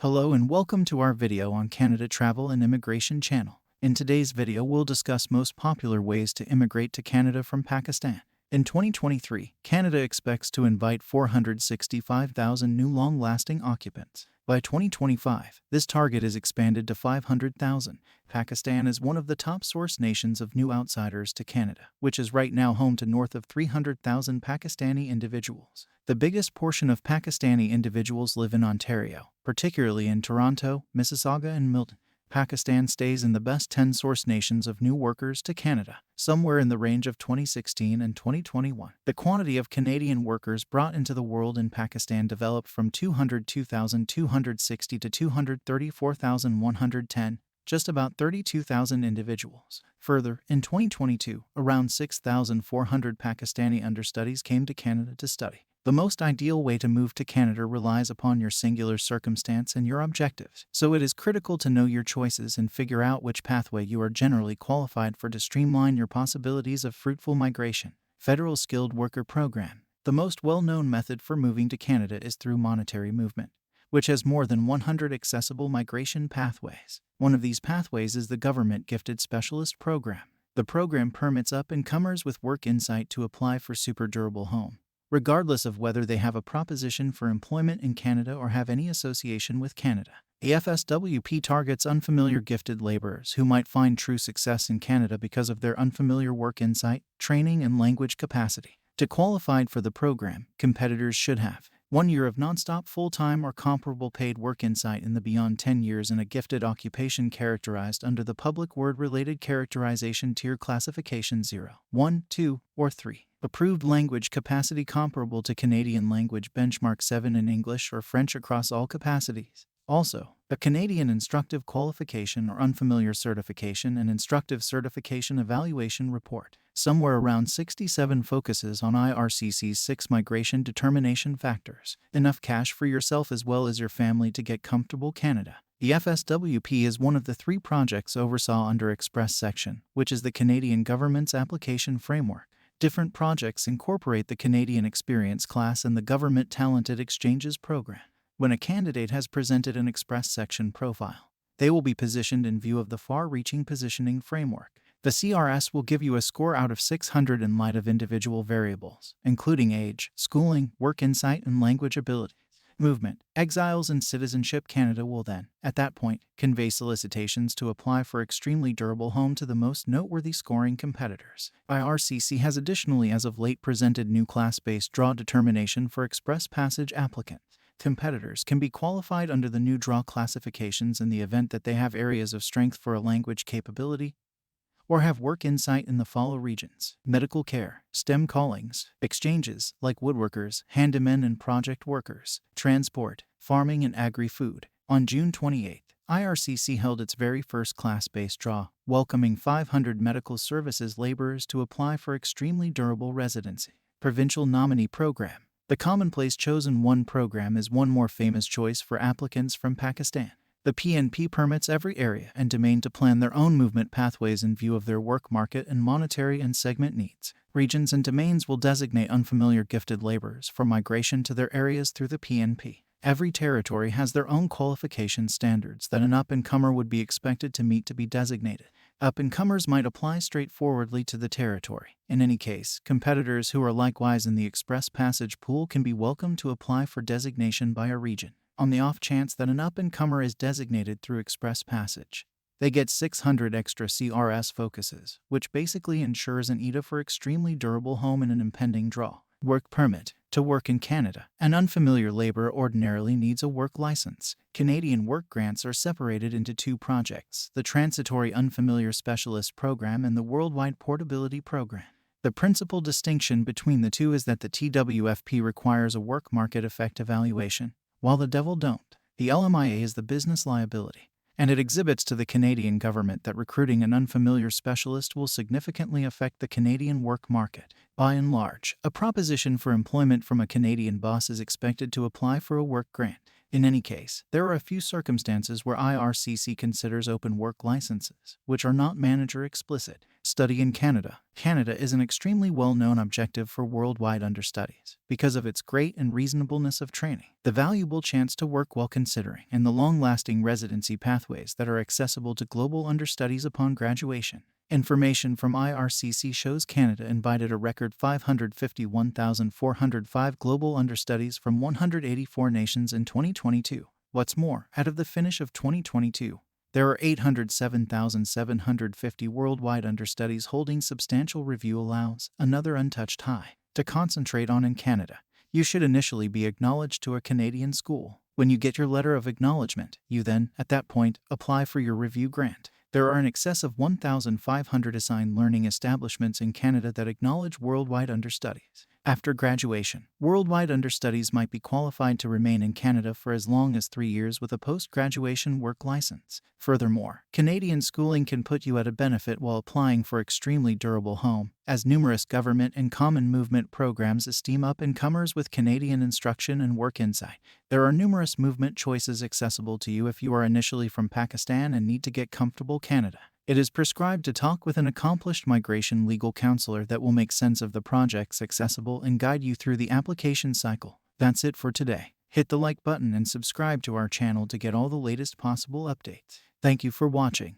Hello and welcome to our video on Canada Travel and Immigration channel. In today's video, we'll discuss most popular ways to immigrate to Canada from Pakistan. In 2023, Canada expects to invite 465,000 new long-lasting occupants. By 2025, this target is expanded to 500,000. Pakistan is one of the top source nations of new outsiders to Canada, which is right now home to north of 300,000 Pakistani individuals. The biggest portion of Pakistani individuals live in Ontario, particularly in Toronto, Mississauga and Milton. Pakistan stays in the best 10 source nations of new workers to Canada, somewhere in the range of 2016 and 2021. The quantity of Canadian workers brought into the world in Pakistan developed from 202,260 to 234,110, just about 32,000 individuals. Further, in 2022, around 6,400 Pakistani understudies came to Canada to study. The most ideal way to move to Canada relies upon your singular circumstance and your objectives, so it is critical to know your choices and figure out which pathway you are generally qualified for to streamline your possibilities of fruitful migration. Federal Skilled Worker Program. The most well-known method for moving to Canada is through monetary movement, which has more than 100 accessible migration pathways. One of these pathways is the Government Gifted Specialist Program. The program permits up-and-comers with work insight to apply for super durable home, regardless of whether they have a proposition for employment in Canada or have any association with Canada. The FSWP targets unfamiliar gifted laborers who might find true success in Canada because of their unfamiliar work insight, training, and language capacity. To qualify for the program, competitors should have 1 year of non-stop full-time or comparable paid work insight in the beyond 10 years in a gifted occupation characterized under the public word-related characterization tier classification 0, 1, 2, or 3. Approved language capacity comparable to Canadian language benchmark 7 in English or French across all capacities. Also, a Canadian instructive qualification or unfamiliar certification and instructive certification evaluation report. Somewhere around 67 focuses on IRCC's 6 migration determination factors. Enough cash for yourself as well as your family to get comfortable Canada. The FSWP is one of the 3 projects oversaw under Express Section, which is the Canadian government's application framework. Different projects incorporate the Canadian Experience Class and the Government Talented Exchanges Program. When a candidate has presented an Express Section profile, they will be positioned in view of the far-reaching positioning framework. The CRS will give you a score out of 600 in light of individual variables, including age, schooling, work insight, and language ability. Movement, exiles, and citizenship. Canada will then, at that point, convey solicitations to apply for extremely durable home to the most noteworthy scoring competitors. IRCC has additionally as of late presented new class-based draw determination for express passage applicants. Competitors can be qualified under the new draw classifications in the event that they have areas of strength for a language capability, or have work insight in the follow regions: medical care, STEM callings, exchanges like woodworkers, handymen and project workers, transport, farming and agri-food. On June 28th, IRCC held its very first class-based draw, welcoming 500 medical services laborers to apply for extremely durable residency. Provincial Nominee Program. The commonplace chosen one program is one more famous choice for applicants from Pakistan. The PNP permits every area and domain to plan their own movement pathways in view of their work market and monetary and segment needs. Regions and domains will designate unfamiliar gifted laborers for migration to their areas through the PNP. Every territory has their own qualification standards that an up-and-comer would be expected to meet to be designated. Up-and-comers might apply straightforwardly to the territory. In any case, competitors who are likewise in the express passage pool can be welcome to apply for designation by a region. On the off chance that an up-and-comer is designated through express passage, they get 600 extra CRS focuses, which basically ensures an ETA for extremely durable home in an impending draw. Work permit. To work in Canada, an unfamiliar laborer ordinarily needs a work license. Canadian work grants are separated into 2 projects: the Transitory Unfamiliar Specialist Program and the Worldwide Portability Program. The principal distinction between the two is that the TWFP requires a work market effect evaluation, while the devil don't. The LMIA is the business liability, and it exhibits to the Canadian government that recruiting an unfamiliar specialist will significantly affect the Canadian work market. By and large, a proposition for employment from a Canadian boss is expected to apply for a work grant. In any case, there are a few circumstances where IRCC considers open work licenses, which are not manager explicit. Study in Canada. Canada is an extremely well-known objective for worldwide understudies because of its great and reasonableness of training, the valuable chance to work while considering, and the long-lasting residency pathways that are accessible to global understudies upon graduation. Information from IRCC shows Canada invited a record 551,405 global understudies from 184 nations in 2022. What's more, out of the finish of 2022, there are 807,750 worldwide understudies holding substantial review allows, another untouched high. To concentrate on in Canada, you should initially be acknowledged to a Canadian school. When you get your letter of acknowledgement, you then, at that point, apply for your review grant. There are in excess of 1,500 assigned learning establishments in Canada that acknowledge worldwide understudies. After graduation, worldwide understudies might be qualified to remain in Canada for as long as 3 years with a post-graduation work license. Furthermore, Canadian schooling can put you at a benefit while applying for extremely durable home, as numerous government and common movement programs esteem up-and-comers with Canadian instruction and work insight. There are numerous movement choices accessible to you if you are initially from Pakistan and need to get comfortable Canada. It is prescribed to talk with an accomplished migration legal counselor that will make sense of the projects accessible and guide you through the application cycle. That's it for today. Hit the like button and subscribe to our channel to get all the latest possible updates. Thank you for watching.